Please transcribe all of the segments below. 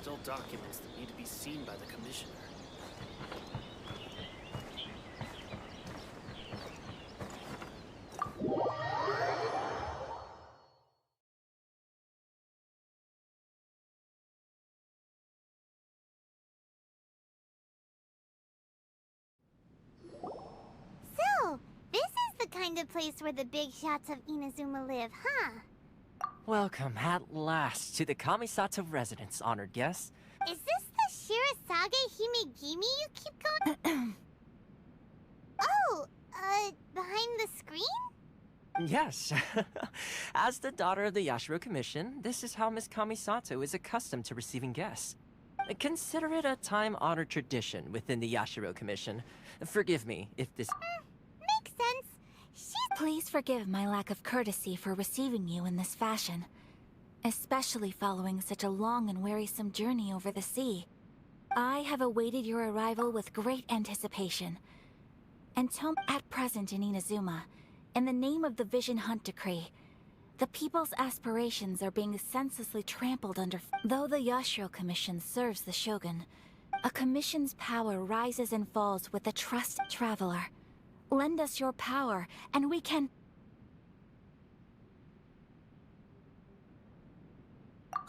still documents that need to be seen by the Commissioner. So, this is the kind of place where the big shots of Inazuma live, huh? Welcome at last to the Kamisato residence, honored guests. Is this the Shirazage Himegimi you keep going? Oh, behind the screen? Yes. As the daughter of the Yashiro Commission, this is how Miss Kamisato is accustomed to receiving guests. Consider it a time-honored tradition within the Yashiro Commission. Forgive me if this... Makes sense. Please forgive my lack of courtesy for receiving you in this fashion, especially following such a long and wearisome journey over the sea. I have awaited your arrival with great anticipation. Until at present in Inazuma, in the name of the Vision Hunt Decree, the people's aspirations are being senselessly trampled under. Though the Yashiro Commission serves the Shogun, a commission's power rises and falls with the trusted traveler. Lend us your power, and we can...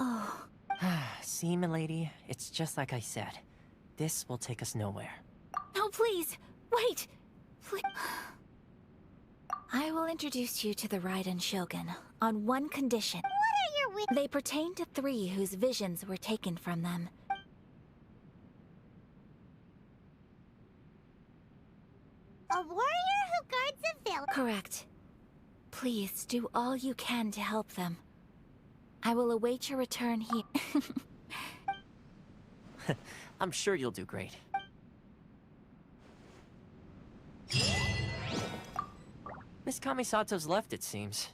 Oh. See, milady, it's just like I said. This will take us nowhere. No, please! Wait! Please. I will introduce you to the Raiden Shogun, on one condition. What are your wishes? They pertain to 3 whose visions were taken from them. A warrior who guards a village. Correct. Please do all you can to help them. I will await your return here. I'm sure you'll do great. Miss Kamisato's left, it seems.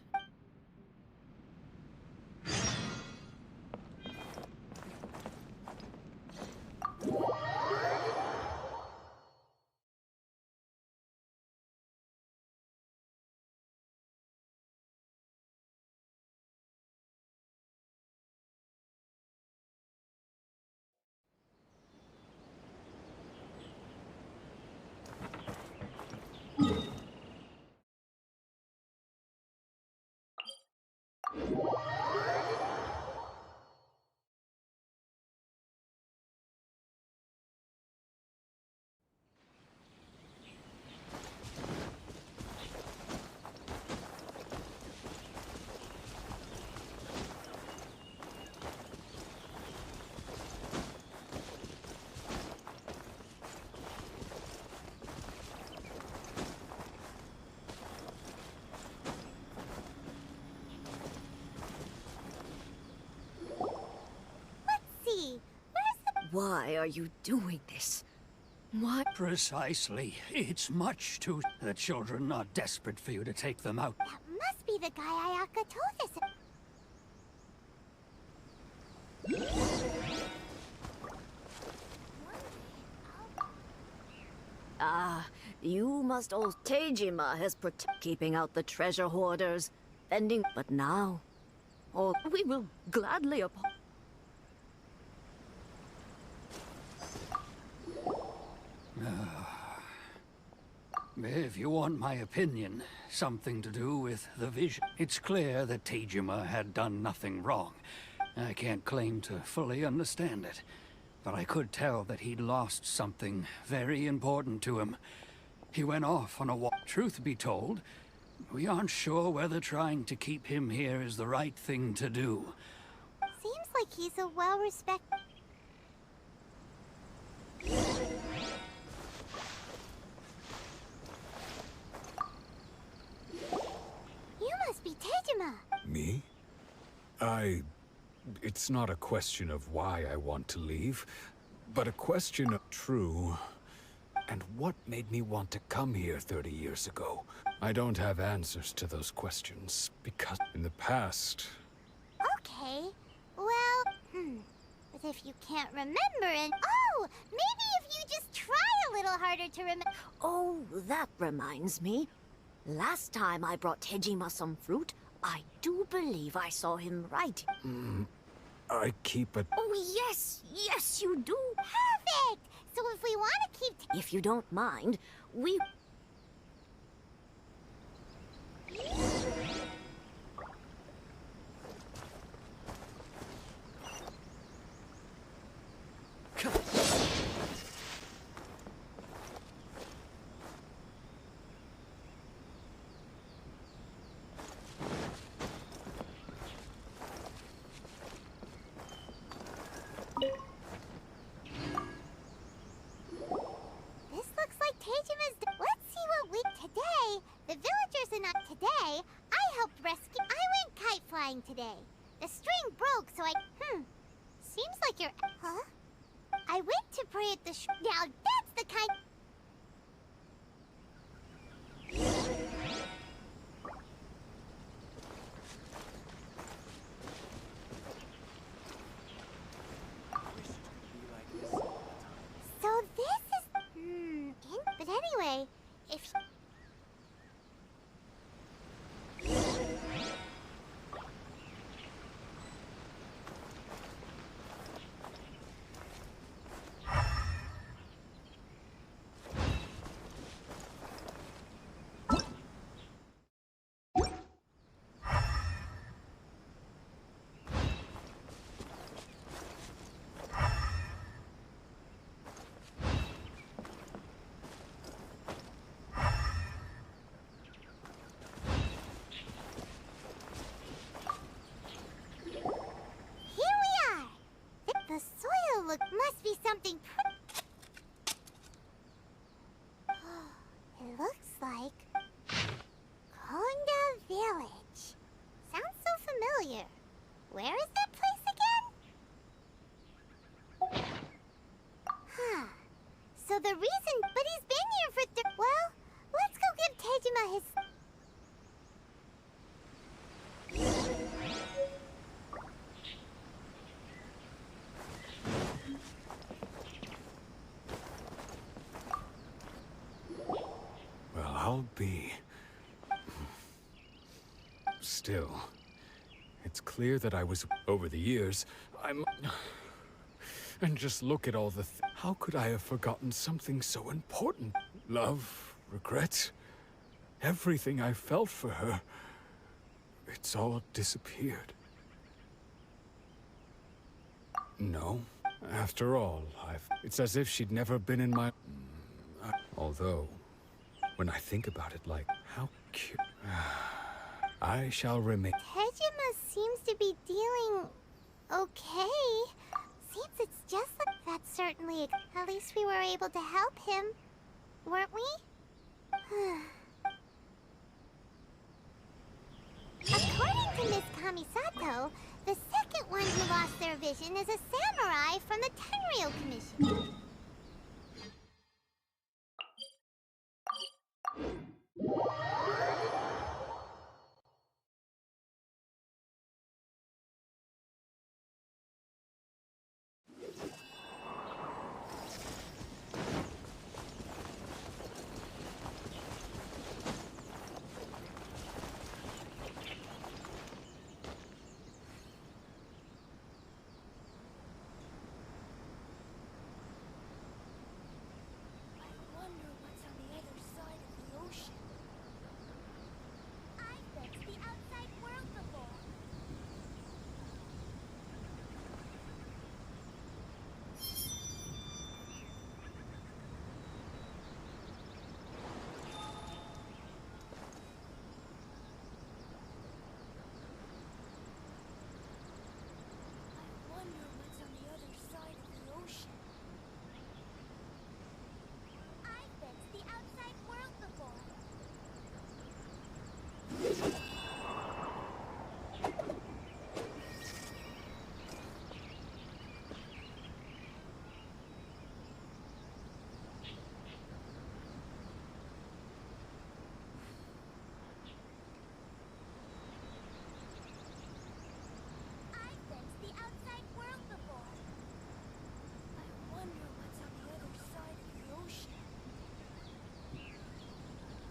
Why are you doing this? Why? Precisely. It's much too... The children are desperate for you to take them out. That must be the guy Ayaka told us. Ah, you must all... Tejima has keeping out the treasure hoarders, fending... But now... Oh, we will gladly If you want my opinion, something to do with the vision. It's clear that Tejima had done nothing wrong. I can't claim to fully understand it, but I could tell that he'd lost something very important to him. He went off on a walk. Truth be told, we aren't sure whether trying to keep him here is the right thing to do. Seems like he's a well-respected... You must be Tejima. Me? It's not a question of why I want to leave, but a question of true. And what made me want to come here 30 years ago? I don't have answers to those questions, because in the past... Okay, well, but if you can't remember it... Oh, maybe if you just try a little harder to remember... Oh, that reminds me. Last time I brought Tejima some fruit, I do believe I saw him writing. I keep a... Oh, yes, yes, you do. Perfect! So if we want to keep... If you don't mind, we... This looks like Teijima's... Let's see what we... Today, the villagers are not... Today, I helped rescue... I went kite flying today. The string broke, so I... Seems like you're... Huh? I went to pray at the Now that's the kind... So this is... But anyway, if... The soil must be something It looks like Konda Village. Sounds so familiar. Where is that place again? So the reason... But he's been here for... Well, let's go give Tejima his... I'll be... Still, it's clear that I was... Over the years, I'm... And just look at all the... How could I have forgotten something so important? Love, regret, everything I felt for her. It's all disappeared. No, after all, It's as if she'd never been in my... Although... When I think about it, like, how cute... I shall remain... Tejima seems to be dealing... okay. Seems it's just like... That's certainly... At least we were able to help him. Weren't we? According to Miss Kamisato, the second one who lost their vision is a samurai from the Tenryou Commission.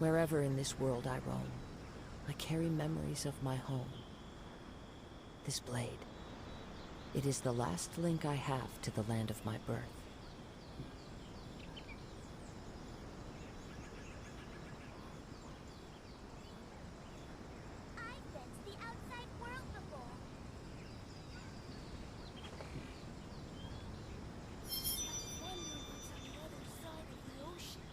Wherever in this world I roam, I carry memories of my home. This blade, It is the last link I have to the land of my birth. I've been to the outside world before. I wonder what's on the other side of the ocean.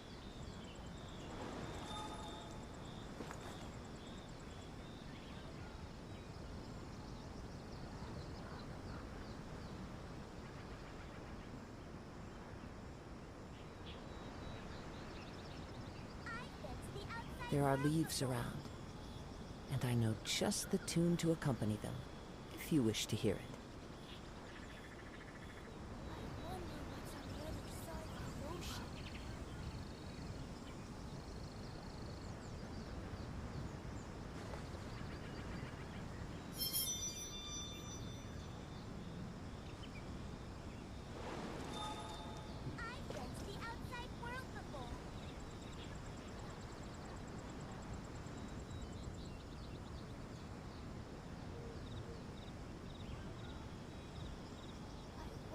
There are leaves around, and I know just the tune to accompany them, if you wish to hear it. I wonder what's on the other side of the ocean. I've been to the outside world before.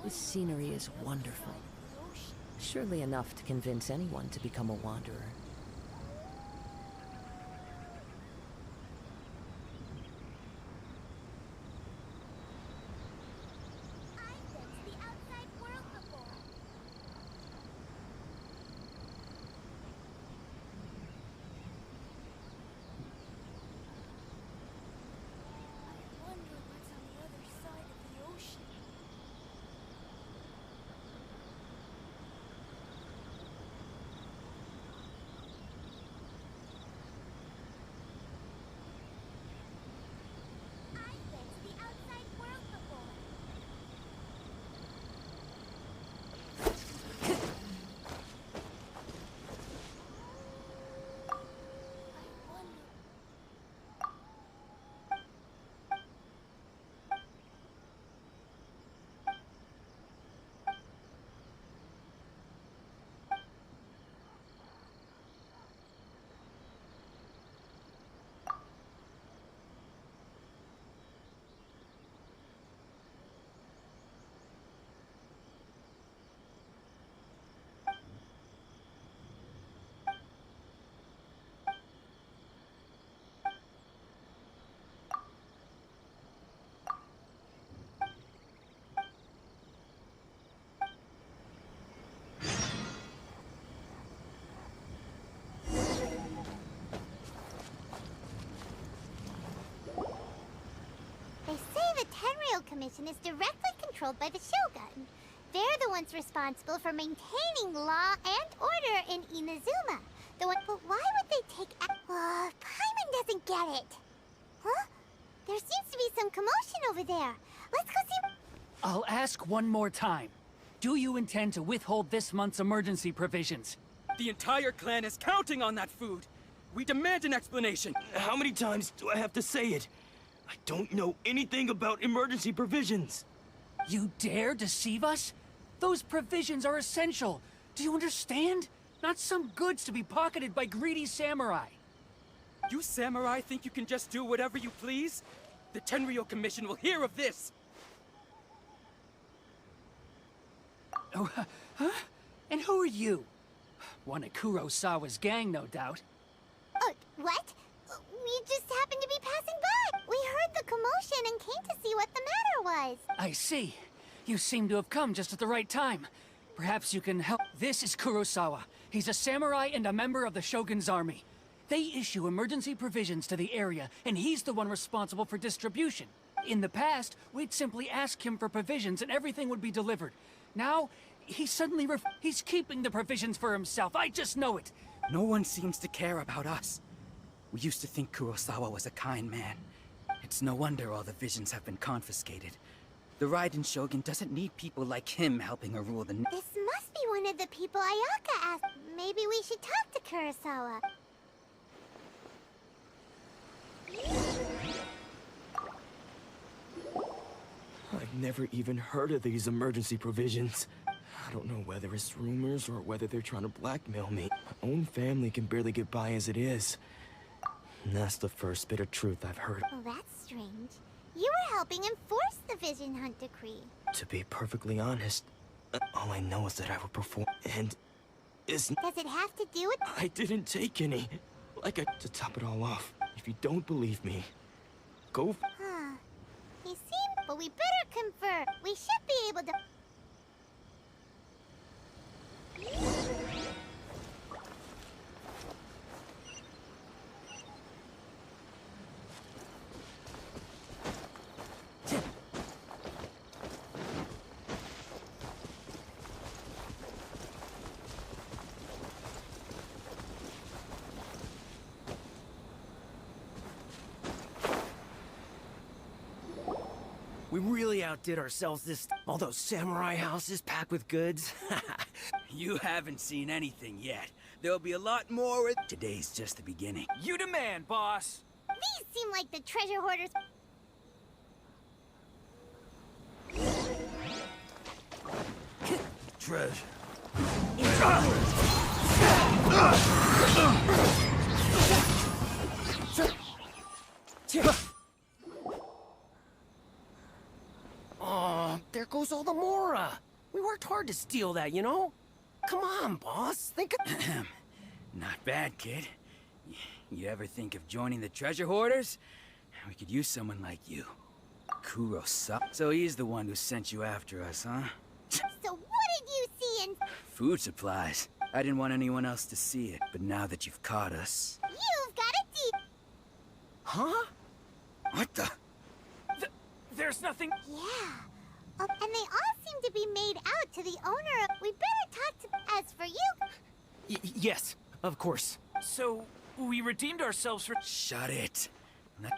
This scenery is wonderful. Surely enough to convince anyone to become a wanderer. I've been to the outside world before. I wonder what's on the other side of the ocean. I've been to the outside world before. I wonder. They say the Tenryou Commission is directly controlled by the Shogun. They're the ones responsible for maintaining law and order in Inazuma. But why would they take Paimon doesn't get it. Huh? There seems to be some commotion over there. Let's go see. I'll ask one more time. Do you intend to withhold this month's emergency provisions? The entire clan is counting on that food. We demand an explanation. How many times do I have to say it? I don't know anything about emergency provisions. You dare deceive us? Those provisions are essential. Do you understand? Not some goods to be pocketed by greedy samurai. You samurai think you can just do whatever you please? The Tenryou Commission will hear of this. Oh, huh? And who are you? One of Kurosawa's gang, no doubt. What? We just happened to be passing by. We heard the commotion and came to see what the matter was. I see. You seem to have come just at the right time. Perhaps you can help. This is Kurosawa. He's a samurai and a member of the Shogun's army. They issue emergency provisions to the area, and he's the one responsible for distribution. In the past, we'd simply ask him for provisions and everything would be delivered. Now, he's keeping the provisions for himself. I just know it. No one seems to care about us. We used to think Kurosawa was a kind man. It's no wonder all the visions have been confiscated. The Raiden Shogun doesn't need people like him helping her rule the... This must be one of the people Ayaka asked. Maybe we should talk to Kurosawa. I've never even heard of these emergency provisions. I don't know whether it's rumors or whether they're trying to blackmail me. My own family can barely get by as it is. And that's the first bit of truth I've heard. Well, that's strange. You were helping enforce the Vision Hunt decree. To be perfectly honest, all I know is that I will perform, and is Does it have to do with... I didn't take any. To top it all off, if you don't believe me, go. Huh. He seemed... But we better confer. We should be able to... We really outdid ourselves this. All those samurai houses packed with goods. You haven't seen anything yet. There'll be a lot more. Today's just the beginning. You demand, boss! These seem like the treasure hoarders... Treasure. Oh, there goes all the Mora. We worked hard to steal that, you know? Come on, boss. Think of... Not bad, kid. You ever think of joining the treasure hoarders? We could use someone like you. Kurosawa. So he's the one who sent you after us, huh? So what did you see in... Food supplies. I didn't want anyone else to see it, but now that you've caught us... You've got a deep... Huh? What the? There's nothing... Yeah. And they all seem to be made out to the owner of... We better talk to... As for you... Yes, of course. So, we redeemed ourselves for... Shut it. Not...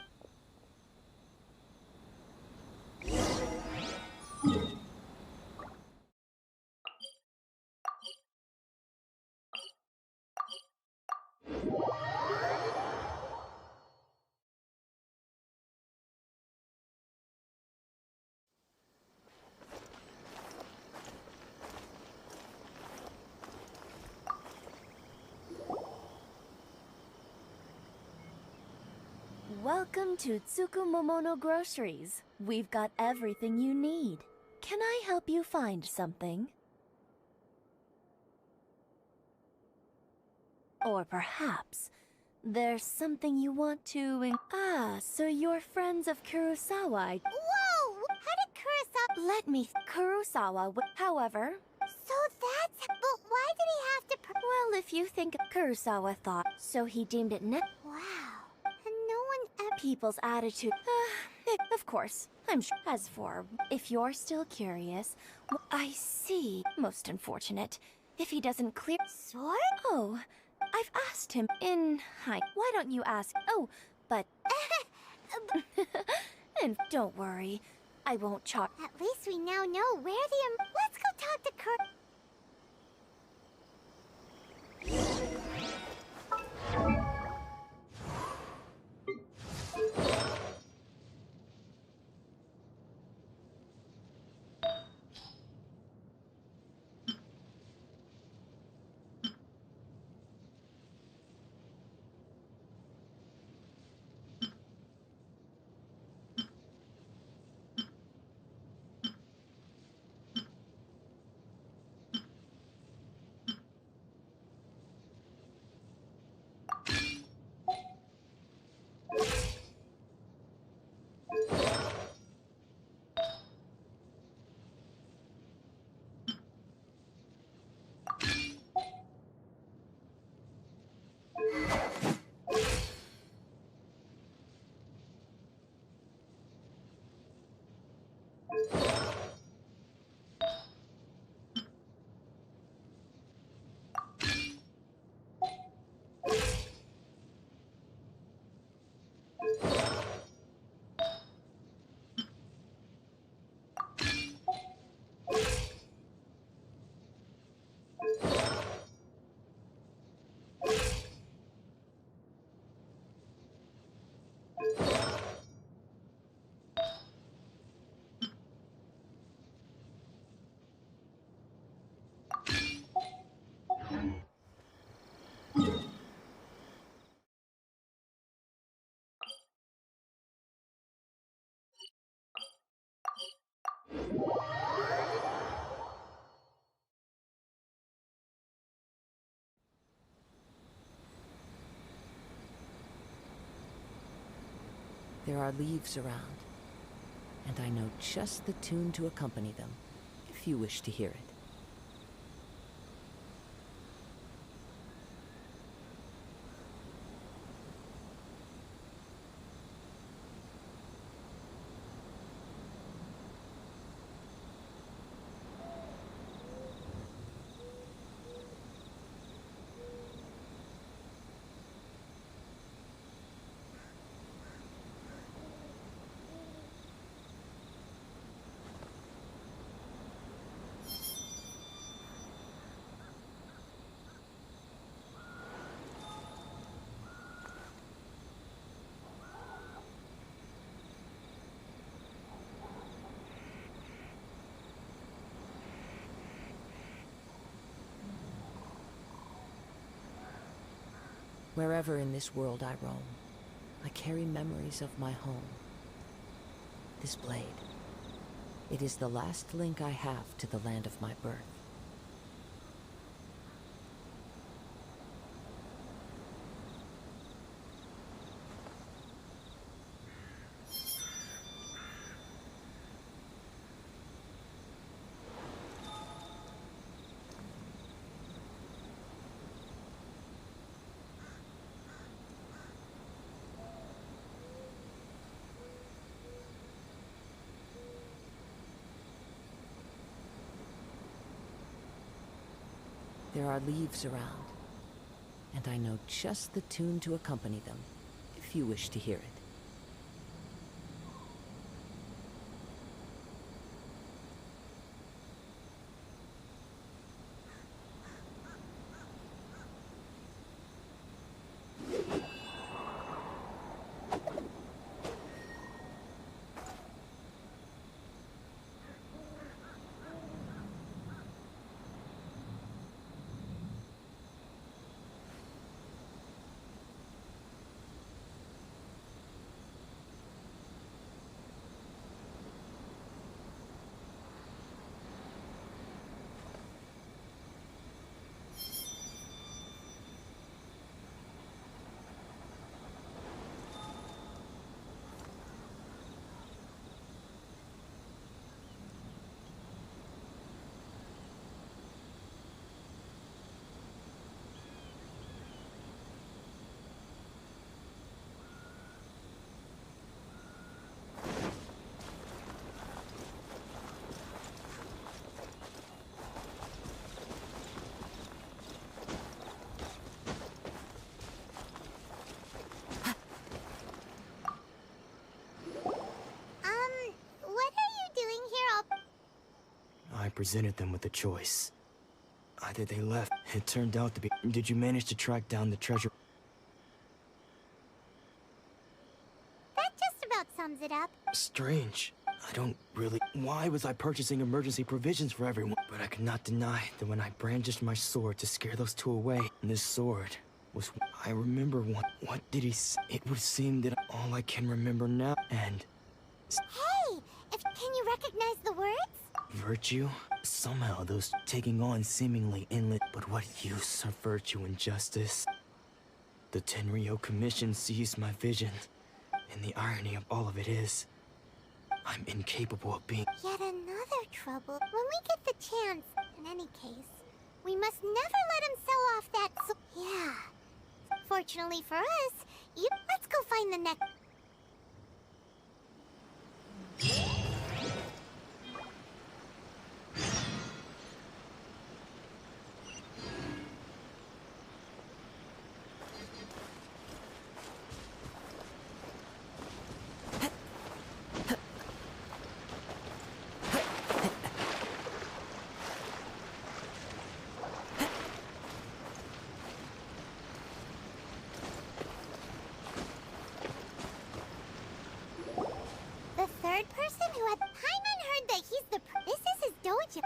Welcome to Tsukumomono Groceries. We've got everything you need. Can I help you find something? Or perhaps there's something you want to... Ah, so you're friends of Kurosawa. Whoa! How did Kurosawa... Let me... Kurosawa, however... So that's... But why did he have to... Well, if you think Kurosawa thought, so he deemed it Wow. And no one ever... People's attitude... of course, I'm sure. As for... If you're still curious... I see. Most unfortunate. If he doesn't clear... Sword? Oh... I've asked him in... Hi. Why don't you ask... Oh, but... And don't worry. I won't charge... At least we now know where the... Let's go talk to Kur... There are leaves around, and I know just the tune to accompany them, if you wish to hear it. Wherever in this world I roam, I carry memories of my home. This blade, it is the last link I have to the land of my birth. There are leaves around, and I know just the tune to accompany them, if you wish to hear it. I presented them with a choice. Either they left, it turned out to be... Did you manage to track down the treasure? That just about sums it up. Strange. I don't really... Why was I purchasing emergency provisions for everyone? But I could not deny that when I brandished my sword to scare those two away, this sword was... I remember one... What did he say? It would seem that all I can remember now, and... Hey! Can you recognize the words? Virtue? Somehow those taking on seemingly endless... But what use of virtue and justice? The Tenryo Commission seized my vision, and the irony of all of it is... I'm incapable of being... Yet another trouble. When we get the chance, in any case, we must never let him sell off that yeah. Fortunately for us, let's go find the next...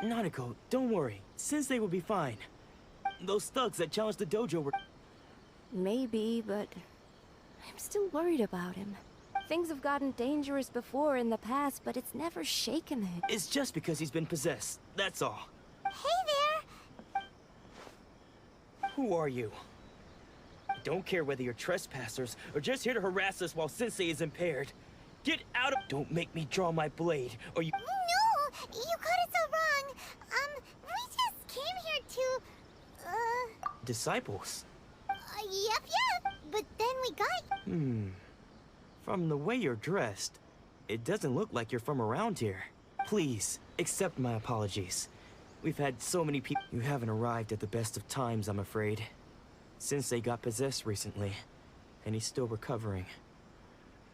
Nanako, don't worry. Sensei will be fine. Those thugs that challenged the dojo were... Maybe, but I'm still worried about him. Things have gotten dangerous before in the past, but it's never shaken it. It's just because he's been possessed, that's all. Hey there! Who are you? I don't care whether you're trespassers or just here to harass us while Sensei is impaired. Get out of— Don't make me draw my blade, or you— No! You got it so wrong! We just came here to, Disciples? Yep. But then we got... From the way you're dressed, it doesn't look like you're from around here. Please, accept my apologies. We've had so many people— You haven't arrived at the best of times, I'm afraid. Sensei got possessed recently, and he's still recovering.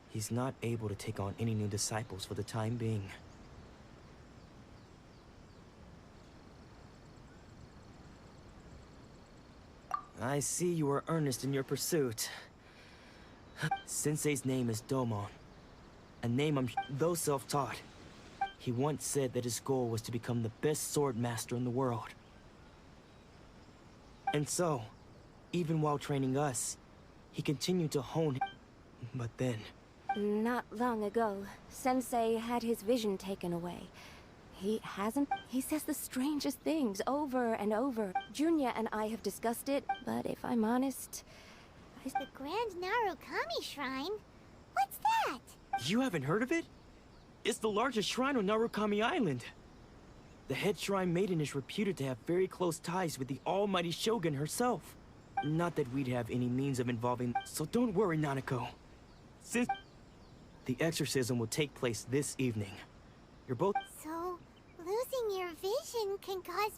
He's not able to take on any new disciples for the time being. I see you are earnest in your pursuit. Sensei's name is Domon. A name though self-taught. He once said that his goal was to become the best sword master in the world. And so, even while training us, he continued to hone. But then... Not long ago, Sensei had his vision taken away. He says the strangest things over and over. Junya and I have discussed it, but if I'm honest... The Grand Narukami Shrine? What's that? You haven't heard of it? It's the largest shrine on Narukami Island. The head shrine maiden is reputed to have very close ties with the almighty Shogun herself. Not that we'd have any means of involving... So don't worry, Nanako. Since the exorcism will take place this evening, you're both... So, losing your vision can cause...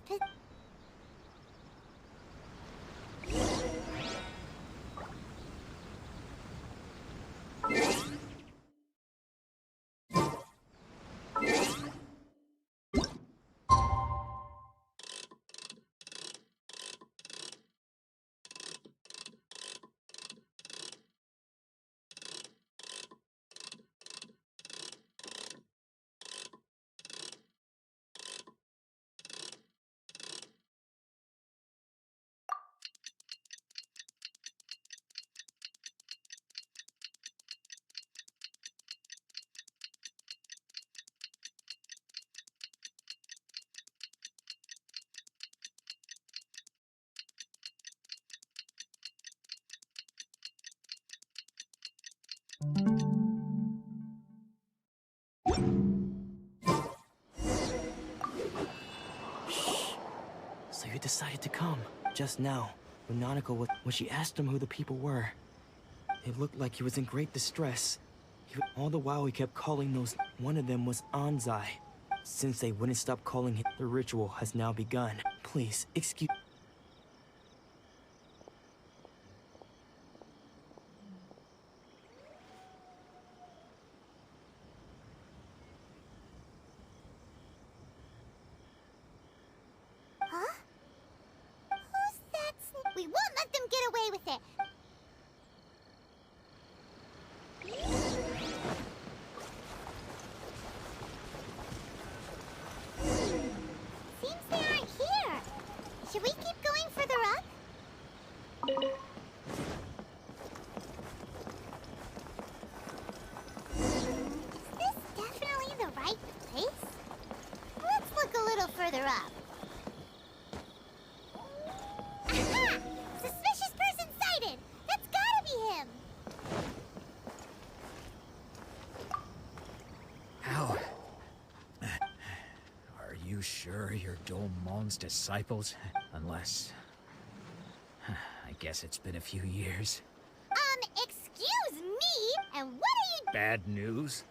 So you decided to come. Just now, when Nanako when she asked him who the people were, it looked like he was in great distress. All the while he kept calling those... One of them was Anzai. Since they wouldn't stop calling him, the ritual has now begun. Please, excuse... Huh? Who's that? We won't let them get away with it! Seems they aren't here. Should we keep going further up? Is this definitely the right place? Let's look a little further up. Aha! Suspicious person sighted! That's gotta be him! How? Are you sure you're Domon's disciples? Unless... I guess it's been a few years. Excuse me? And what are you... Bad news?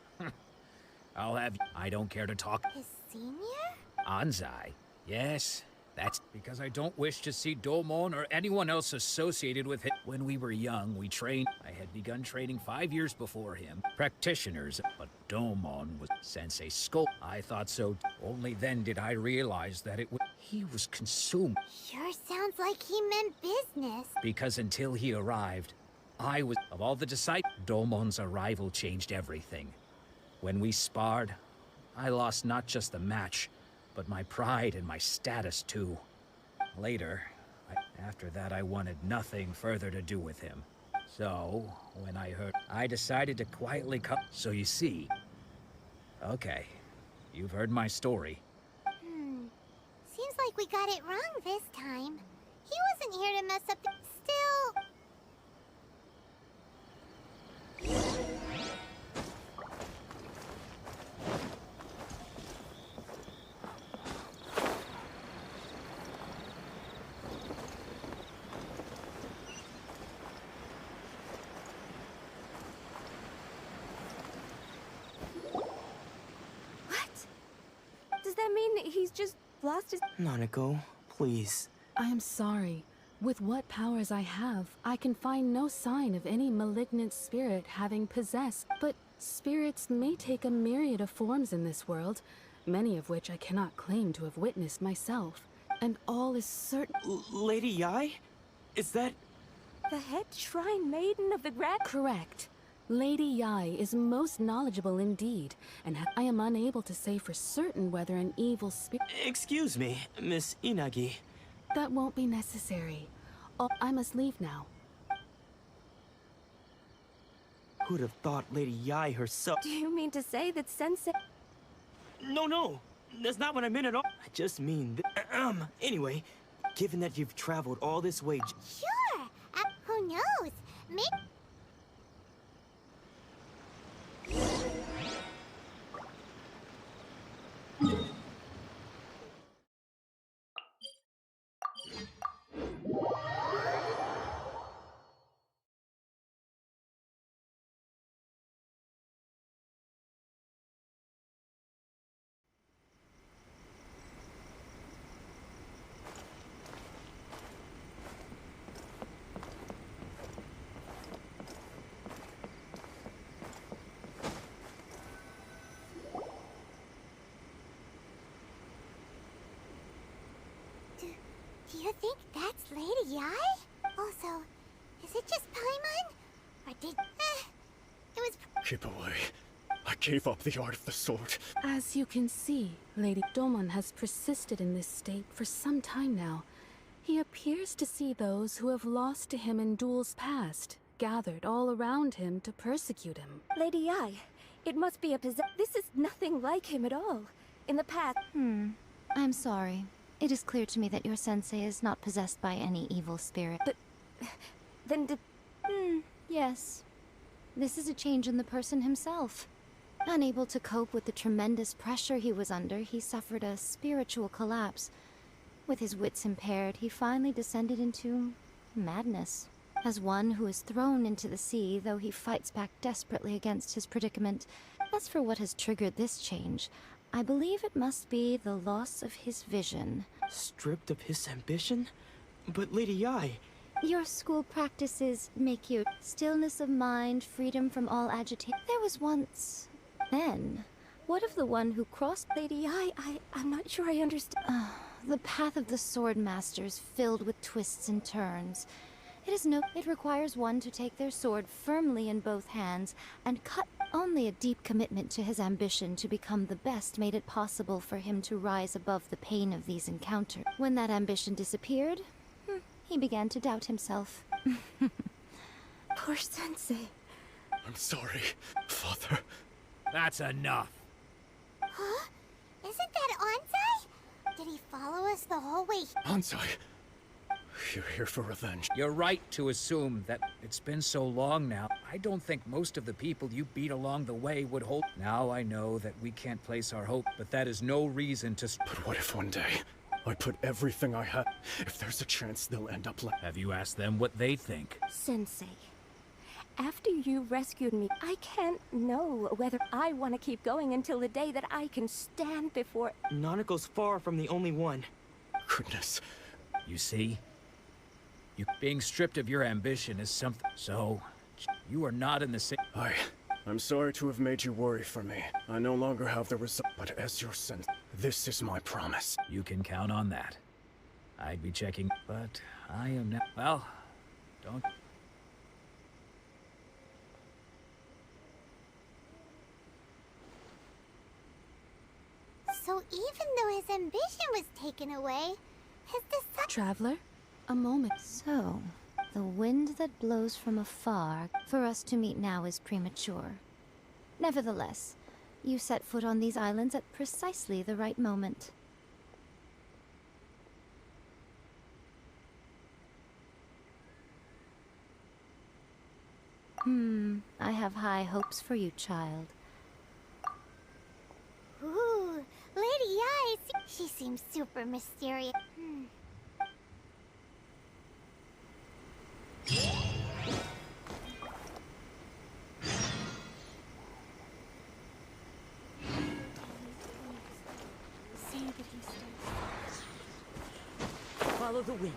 I'll have... I don't care to talk... His senior? Anzai? Yes, that's because I don't wish to see Domon or anyone else associated with him. When we were young, we trained. I had begun training 5 years before him. Practitioners, but Domon was Sensei Skull. I thought so. Only then did I realize that he was consumed. Sure sounds like he meant business. Because until he arrived, I was... Of all the disciples, Domon's arrival changed everything. When we sparred, I lost not just the match, but my pride and my status too. Later, after that I wanted nothing further to do with him. So, When I heard, I decided to quietly come. So you see. Okay, you've heard my story. Seems like we got it wrong this time. He wasn't here to mess up the... Still... Does that mean he's just lost his... Nanako, please. I am sorry. With what powers I have, I can find no sign of any malignant spirit having possessed. But spirits may take a myriad of forms in this world, many of which I cannot claim to have witnessed myself. And all is certain... Lady Yai? Is that... The head shrine maiden of the Grand... Correct. Lady Yai is most knowledgeable indeed, and I am unable to say for certain whether an evil spirit... Excuse me, Miss Inagi. That won't be necessary. I must leave now. Who'd have thought Lady Yai herself... Do you mean to say that Sensei... No. That's not what I meant at all. I just mean... Anyway, given that you've traveled all this way... Sure! Who knows? Maybe... Do you think that's Lady Yai? Also, is it just Paimon? Or did... it was... Keep away. I gave up the art of the sword. As you can see, Lady Domon has persisted in this state for some time now. He appears to see those who have lost to him in duels past, gathered all around him to persecute him. Lady Yai, it must be a This is nothing like him at all. In the past... I'm sorry. It is clear to me that your sensei is not possessed by any evil spirit. But... then did... Yes. This is a change in the person himself. Unable to cope with the tremendous pressure he was under, he suffered a spiritual collapse. With his wits impaired, he finally descended into... madness. As one who is thrown into the sea, though he fights back desperately against his predicament. As for what has triggered this change, I believe it must be the loss of his vision. Stripped of his ambition? But Lady Yai... Your school practices make you stillness of mind, freedom from all agitation. There was once... Then, what of the one who crossed... Lady Yai, I'm not sure I understand. The path of the sword master is filled with twists and turns. It requires one to take their sword firmly in both hands and cut. Only a deep commitment to his ambition to become the best made it possible for him to rise above the pain of these encounters. When that ambition disappeared, he began to doubt himself. Poor Sensei. I'm sorry, Father. That's enough. Huh? Isn't that Ansai? Did he follow us the whole way? Ansai, you're here for revenge. You're right to assume that it's been so long now. I don't think most of the people you beat along the way would hold. Now I know that we can't place our hope, but that is no reason to... But what if one day I put everything I have? If there's a chance they'll end up like... Have you asked them what they think? Sensei, after you rescued me, I can't know whether I want to keep going until the day that I can stand before... Nanako's far from the only one. Goodness. You see? You being stripped of your ambition is something. So, you are not in the same... I'm sorry to have made you worry for me. I no longer have the result. But as your sense, this is my promise. You can count on that. I'd be checking, but I am not... Well, don't... So even though his ambition was taken away, his Traveler, a moment. So, The wind that blows from afar. For us to meet now is premature. Nevertheless, you set foot on these islands at precisely the right moment. I have high hopes for you, child. Ooh, Lady Ice. She seems super mysterious. Follow the wind.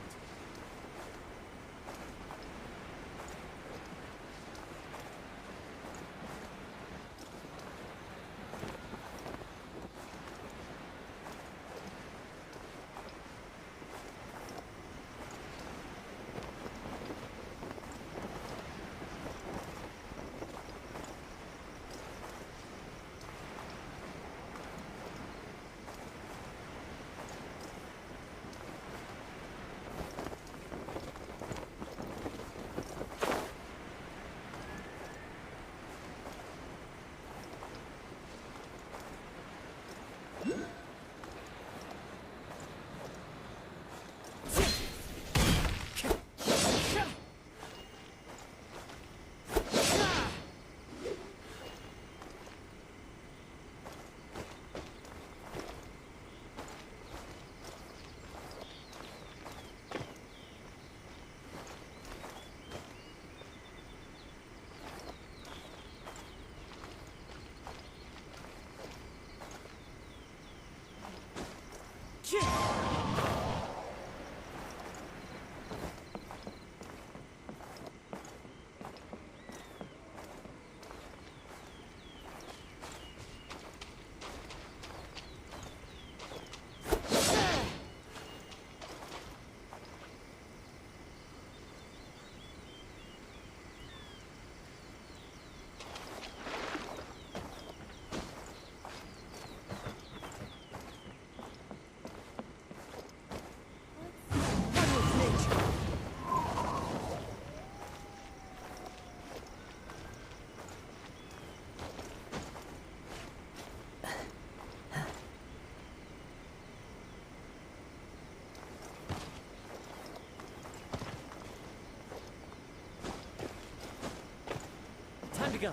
Time to go.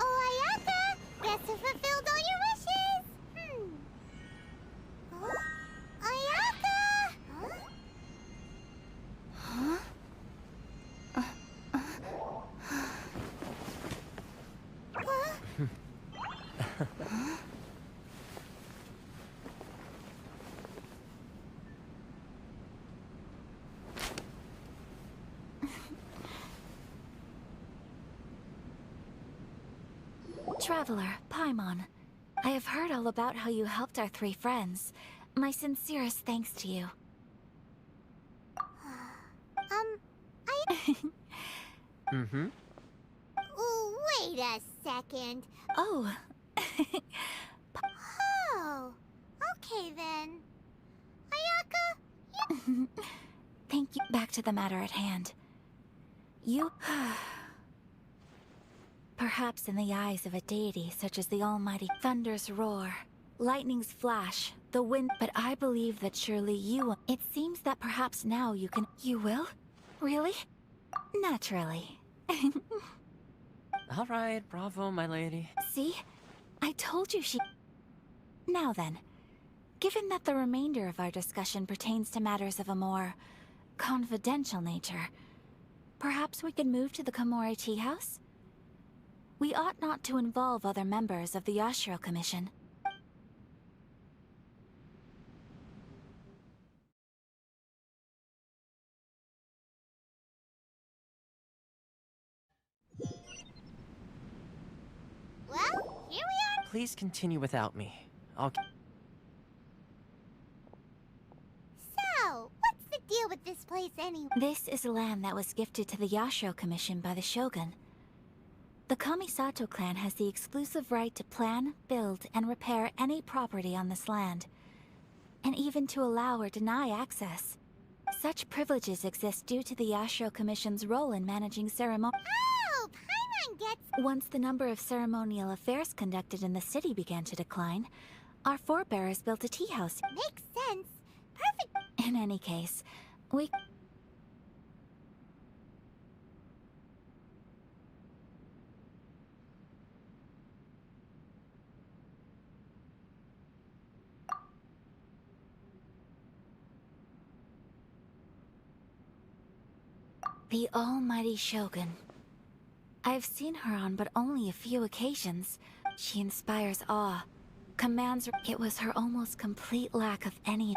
Oh, Ayaka! Guess who fulfilled all your wishes? Huh? Ayaka! Huh? Traveler, Paimon, I have heard all about how you helped our three friends. My sincerest thanks to you. Mm-hmm. Ooh, wait a second. Oh. Oh, okay then. Ayaka, Thank you. Back to the matter at hand. You... Perhaps in the eyes of a deity such as the almighty thunder's roar, lightning's flash, the wind... But I believe that surely you... It seems that perhaps now you can... You will? Really? Naturally. All right, bravo, my lady. See? I told you she... Now then, given that the remainder of our discussion pertains to matters of a more confidential nature, perhaps we could move to the Komori Tea House? We ought not to involve other members of the Yashiro Commission. well, here we are. Please continue without me. I'll... So, what's the deal with this place anyway? This is land that was gifted to the Yashiro Commission by the Shogun. The Kamisato clan has the exclusive right to plan, build, and repair any property on this land, and even to allow or deny access. Such privileges exist due to the Yashiro Commission's role in managing ceremony. Oh, Paimon gets... Once the number of ceremonial affairs conducted in the city began to decline, our forebears built a tea house. Makes sense. Perfect. In any case, we... The almighty Shogun. I've seen her on but only a few occasions. She inspires awe, commands... It was her almost complete lack of any...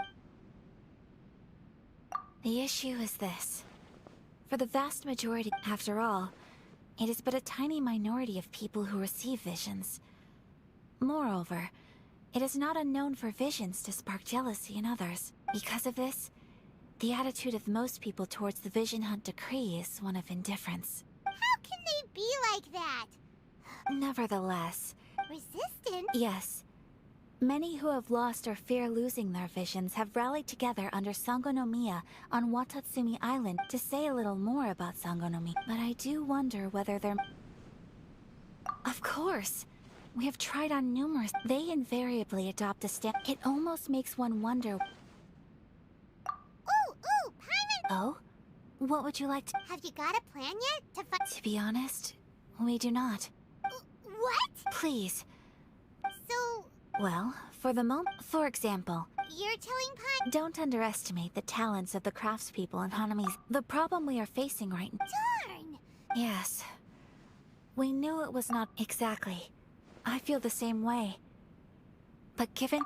The issue is this. For the vast majority, after all, it is but a tiny minority of people who receive visions. Moreover, it is not unknown for visions to spark jealousy in others. Because of this, the attitude of most people towards the Vision Hunt decree is one of indifference. How can they be like that? Nevertheless... Resistant? Yes. Many who have lost or fear losing their visions have rallied together under Sangonomiya on Watatsumi Island to say a little more about Sangonomiya. But I do wonder whether they're... Of course! We have tried on numerous... They invariably adopt a stand... It almost makes one wonder... Ooh, Paimon! Oh? What would you like to... Have you got a plan yet to find... To be honest, we do not. What? Please. So... Well, for the moment... For example... You're telling Paimon... Don't underestimate the talents of the craftspeople in Hanami's... The problem we are facing right now... Darn! Yes. We knew it was not... Exactly. I feel the same way. But given...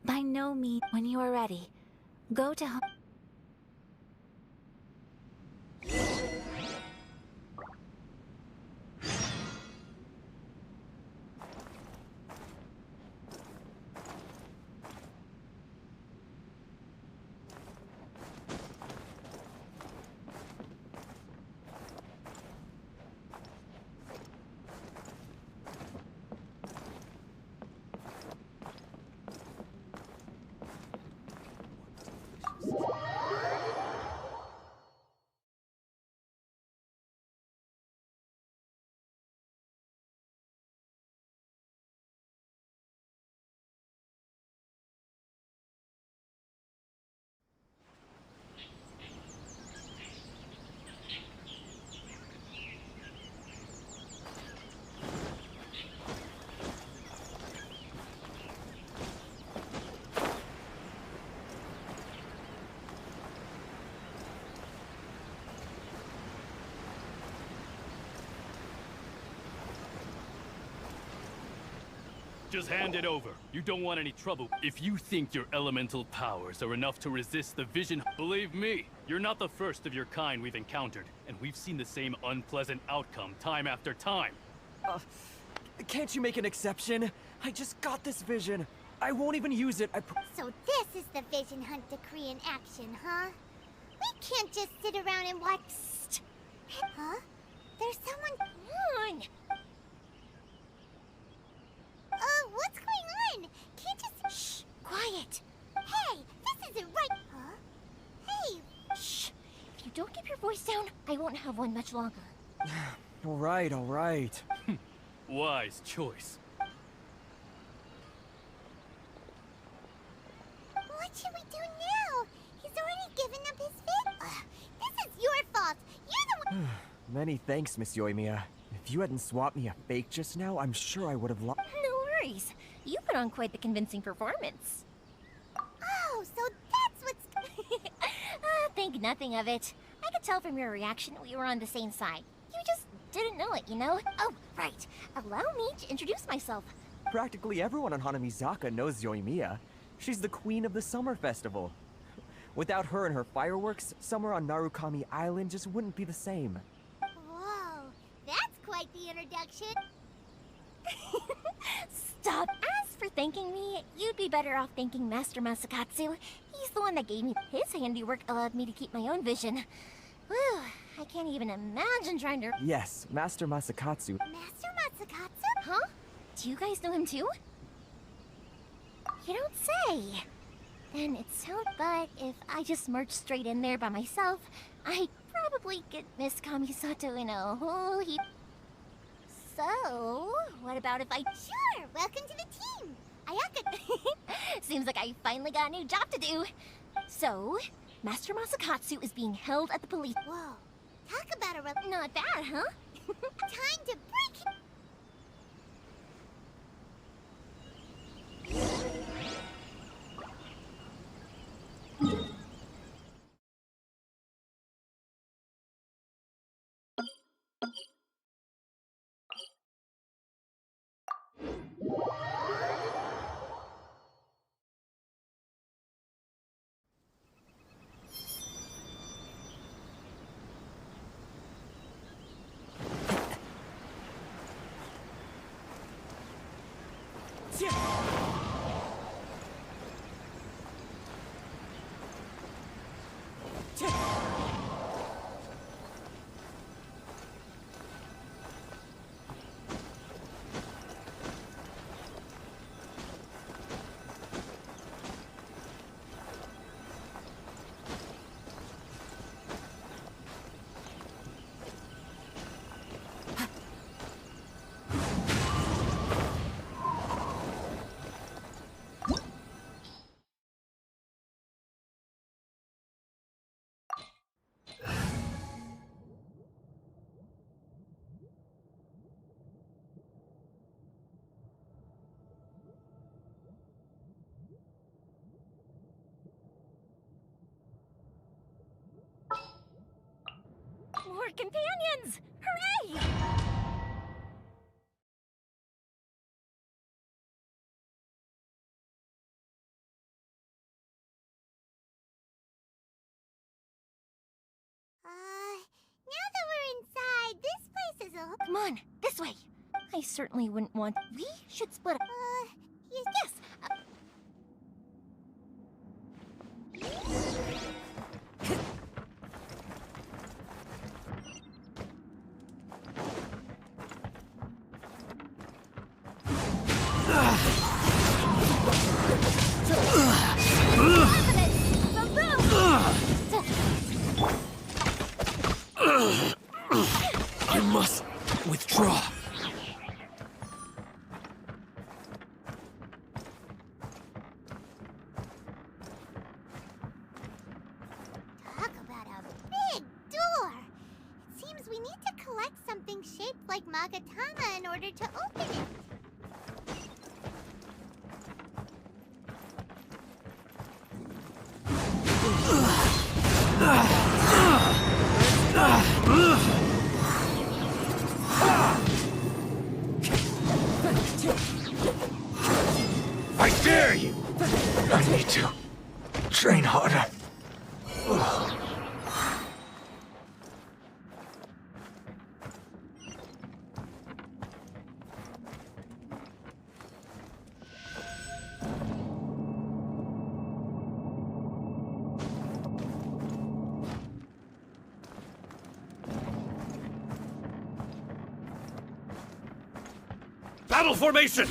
By no means... When you are ready, go to... Just hand it over. You don't want any trouble. If you think your elemental powers are enough to resist the vision, believe me, you're not the first of your kind we've encountered, and we've seen the same unpleasant outcome time after time. Can't you make an exception? I just got this vision. I won't even use it, So this is the Vision Hunt decree in action, huh? We can't just sit around and watch... Psst. Huh? There's someone... Come on! What's going on? Can't you... Shh! Quiet! Hey! This isn't right! Huh? Hey! Shh! If you don't keep your voice down, I won't have one much longer. All right. Wise choice. What should we do now? He's already given up his vid... this is your fault! You're the one... Many thanks, Miss Yoimiya. If you hadn't swapped me a fake just now, I'm sure I would have lost... No worries. You put on quite the convincing performance. Oh, so that's what's... Think nothing of it. I could tell from your reaction we were on the same side. You just didn't know it, you know? Oh, right. Allow me to introduce myself. Practically everyone on Hanamizaka knows Yoimiya. She's the queen of the summer festival. Without her and her fireworks, summer on Narukami Island just wouldn't be the same. Whoa, that's quite the introduction. Stop. As for thanking me, you'd be better off thanking Master Masakatsu. He's the one that gave me his handiwork, allowed me to keep my own vision. Whew, I can't even imagine trying to... Yes, Master Masakatsu. Master Masakatsu? Huh? Do you guys know him too? You don't say. Then it sounds... But if I just merged straight in there by myself, I'd probably get Miss Kamisato in a whole heap. So, what about if I... Sure, welcome to the team. Ayaka... Seems like I finally got a new job to do. So, Master Masakatsu is being held at the police... Whoa, talk about a... Not bad, huh? Time to break it. More companions! Hooray! Now that we're inside, this place is a... Come on, this way. I certainly wouldn't want... We should split up. Yes. I must withdraw. Talk about a big door. It seems we need to collect something shaped like Magatama in order to open it. I dare you! I need to train harder. Battle formation!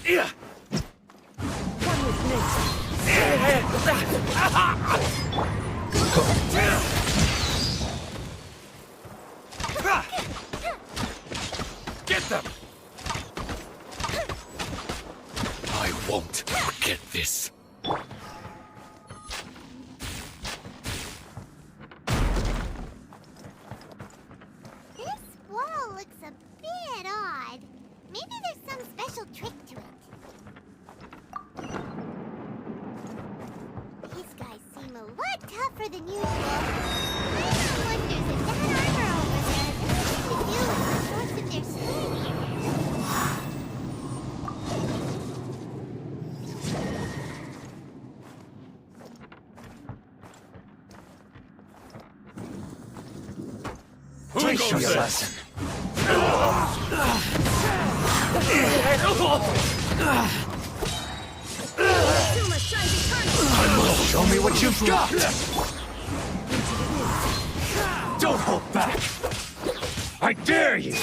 Yeah. Come with me. Get them! I won't forget this. This wall looks a bit odd. Maybe there's some special trick to it. These guys seem a lot tougher than usual. I wonders if that armor over there has anything to do with the source of their strength. Teach us a lesson. Show me what you've got! Don't hold back! I dare you!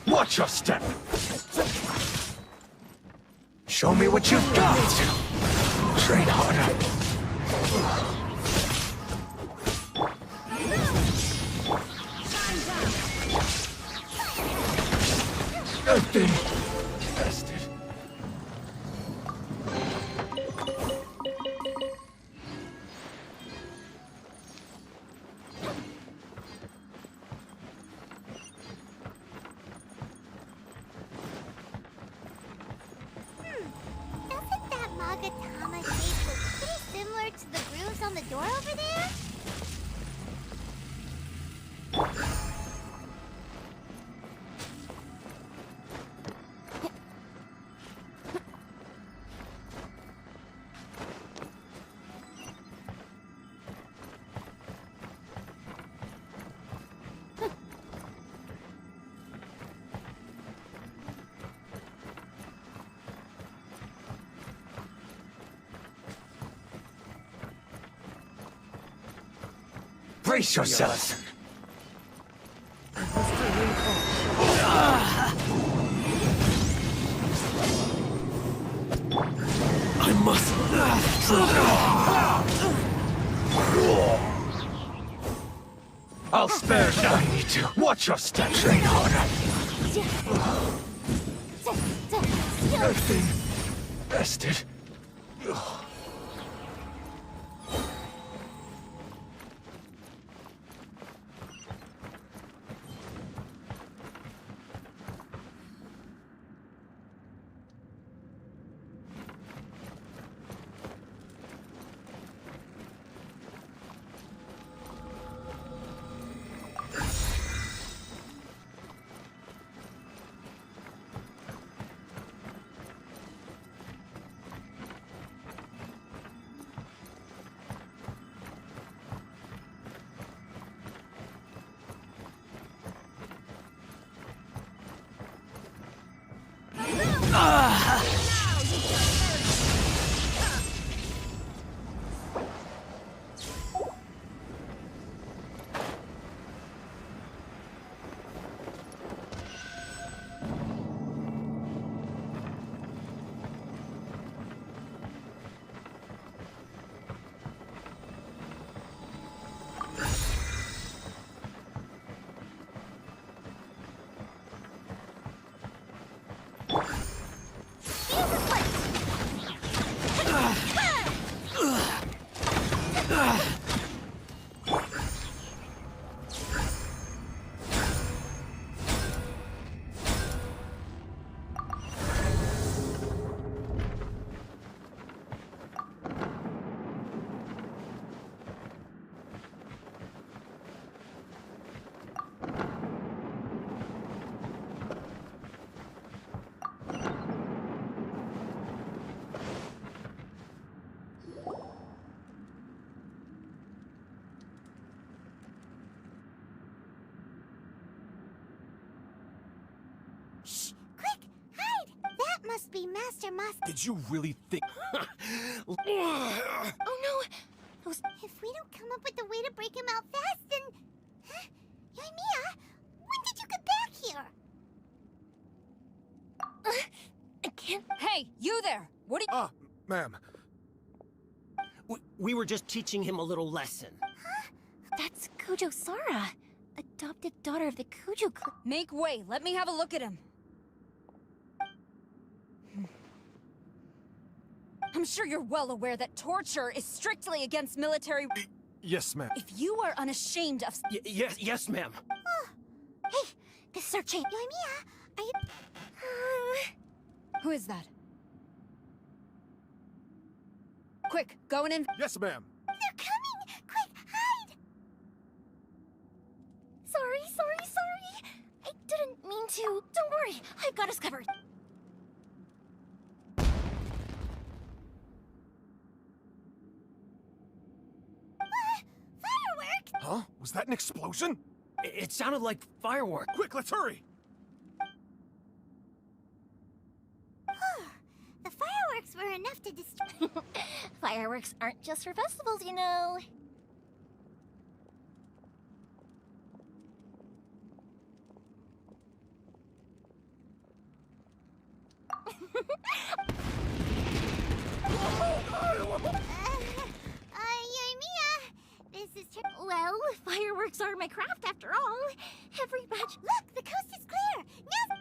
Watch your step! Show me what you've got! Train harder! Nothing! Bested. Doesn't that Magatama shape look pretty similar to the grooves on the door over there? Brace yourselves! I must... I'll spare you. I need to. Watch your step. Train harder. Nothing. Bested. Shh! Quick! Hide! That must be Master Mas... Did you really think... Oh no! If we don't come up with a way to break him out fast, then... Huh? Yoimiya, when did you get back here? I can't... Hey, you there! What are you... Ma'am. We were just teaching him a little lesson. Huh? That's Kujo Sara, adopted daughter of the Kujo clan. Make way, let me have a look at him. I'm sure you're well aware that torture is strictly against military... Yes, ma'am. If you are unashamed of... Yes, ma'am. Oh. Hey, this is our champ. Yoimiya, are you... Who is that? Quick, go in. Yes, ma'am. They're coming! Quick, hide! Sorry. I didn't mean to. Don't worry, I've got us covered. Fireworks? Huh? Was that an explosion? It sounded like fireworks. Quick, let's hurry! were enough to destroy. Fireworks aren't just for festivals, you know. Ymia, this is well, fireworks are my craft after all. Every batch. Look, the coast is clear. Now.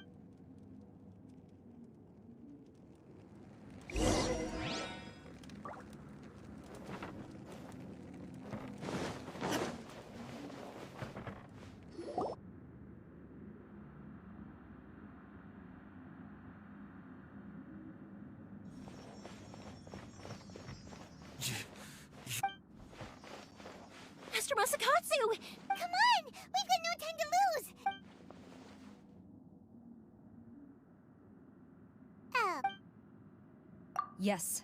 Master Masakatsu! Come on! We've got no time to lose! Oh. Yes.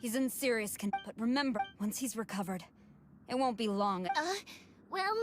He's in serious but remember, once he's recovered, it won't be long. Well...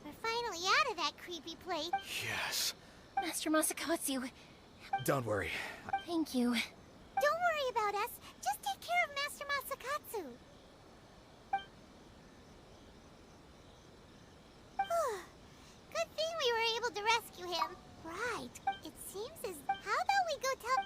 We're finally out of that creepy place. Yes. Master Masakatsu, Don't worry. thank you. Don't worry about us. Just take care of Master Masakatsu. Good thing we were able to rescue him. Right. It seems as... How about we go tell...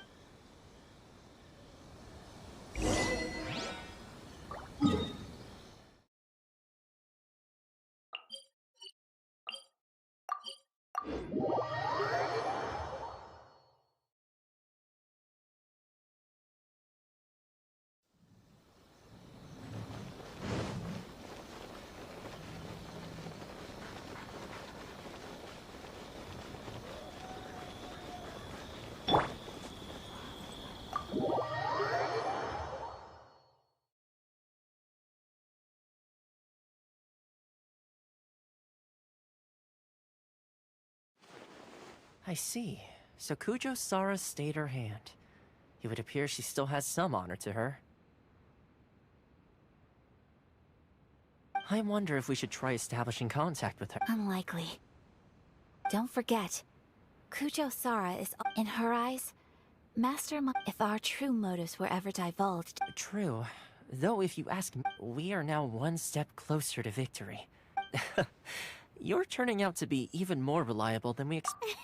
I see. So Kujo Sara stayed her hand. It would appear she still has some honor to her. I wonder if we should try establishing contact with her. Unlikely. Don't forget, Kujo Sara is, in her eyes, if our true motives were ever divulged. True. Though if you ask me, we are now one step closer to victory. You're turning out to be even more reliable than we expected.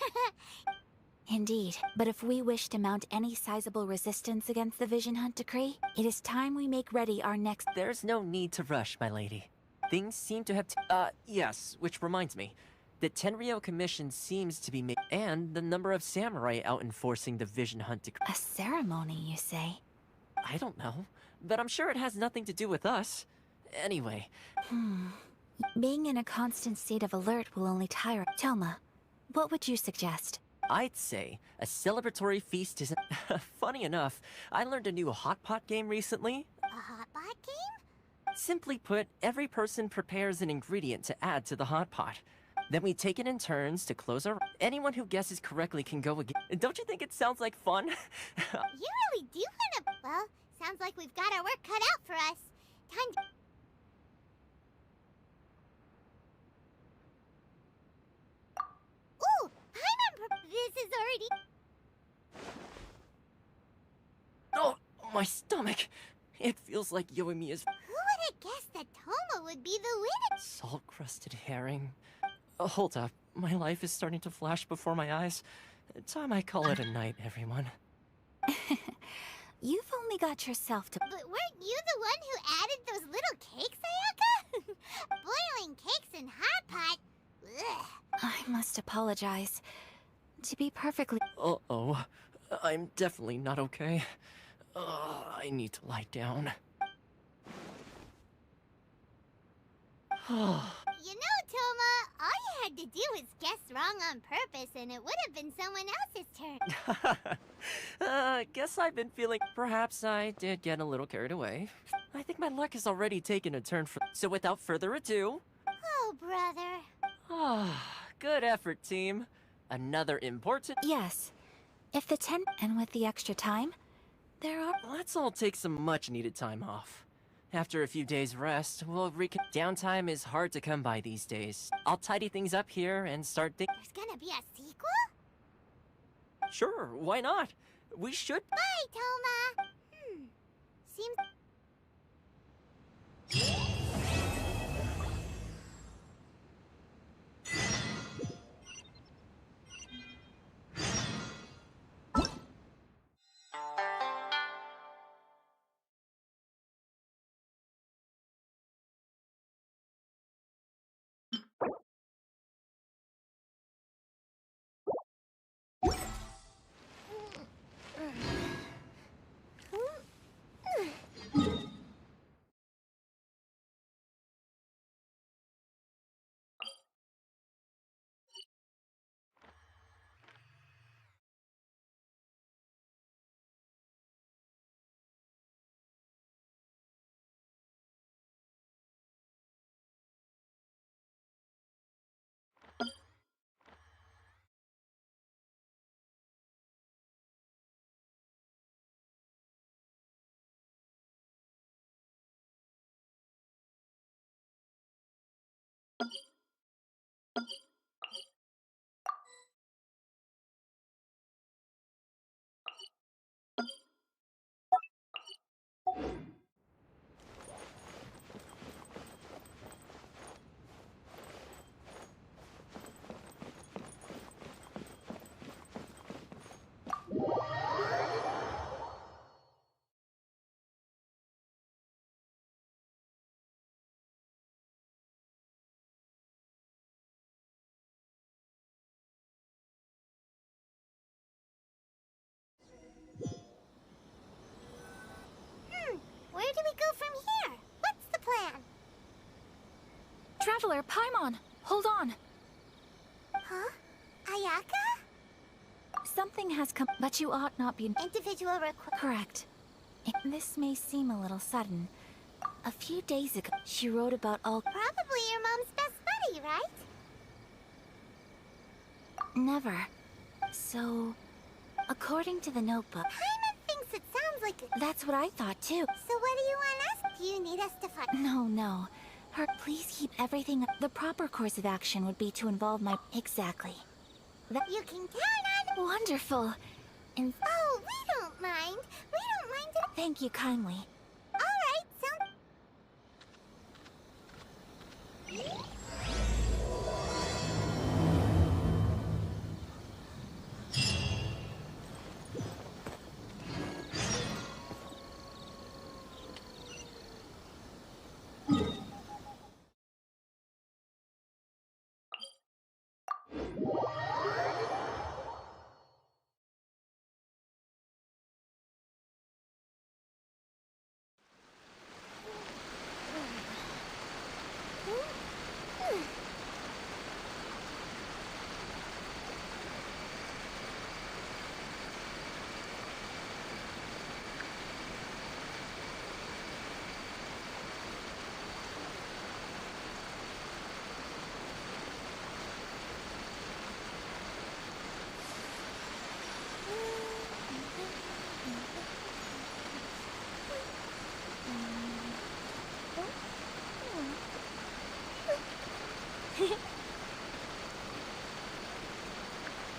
Indeed, but if we wish to mount any sizable resistance against the Vision Hunt decree, it is time we make ready our next— There's no need to rush, my lady. Things seem to have yes, which reminds me. The Tenryou Commission seems to be and the number of samurai out enforcing the Vision Hunt decree. A ceremony, you say? I don't know, but I'm sure it has nothing to do with us. Anyway. Being in a constant state of alert will only tire— Toma, what would you suggest? I'd say a celebratory feast isn't— Funny enough, I learned a new hot pot game recently. A hot pot game? Simply put, every person prepares an ingredient to add to the hot pot. Then we take it in turns to close our— Anyone who guesses correctly can go again. Don't you think it sounds like fun? You really do wanna— Well, sounds like we've got our work cut out for us. Time to— Ooh! This is already— Oh, my stomach! It feels like Yoimi is— Who would have guessed that Toma would be the winner? Salt-crusted herring. Hold up. My life is starting to flash before my eyes. Time I call it a night, everyone. You've only got yourself to— But weren't you the one who added those little cakes, Ayaka? Boiling cakes in hot pot? Ugh. I must apologize. To be perfectly— Uh-oh. I'm definitely not okay. I need to lie down. You know, Toma, all you had to do was guess wrong on purpose and it would have been someone else's turn. Guess I've been feeling... Perhaps I did get a little carried away. I think my luck has already taken a turn for... So without further ado... Oh, brother. Good effort, team. Another important... Yes. If the 10 and with the extra time, there are... Let's all take some much-needed time off. After a few days rest, we'll Downtime is hard to come by these days. I'll tidy things up here and start There's gonna be a sequel? Sure, why not? We should... Bye, Toma! Seems... Where do we go from here? What's the plan? Traveler, Paimon, hold on. Huh? Ayaka? Something has come, but you ought not be... Individual request. Correct. This may seem a little sudden. A few days ago, she wrote about all... Probably your mom's best buddy, right? Never. So, according to the notebook... Paimon thinks it sounds like a... That's what I thought, too. So what do you want us? Do you need us to fight? No. Please keep everything... The proper course of action would be to involve my... Exactly. You can count on... Wonderful. And... Oh, we don't mind. We don't mind it. Thank you kindly. All right, sound...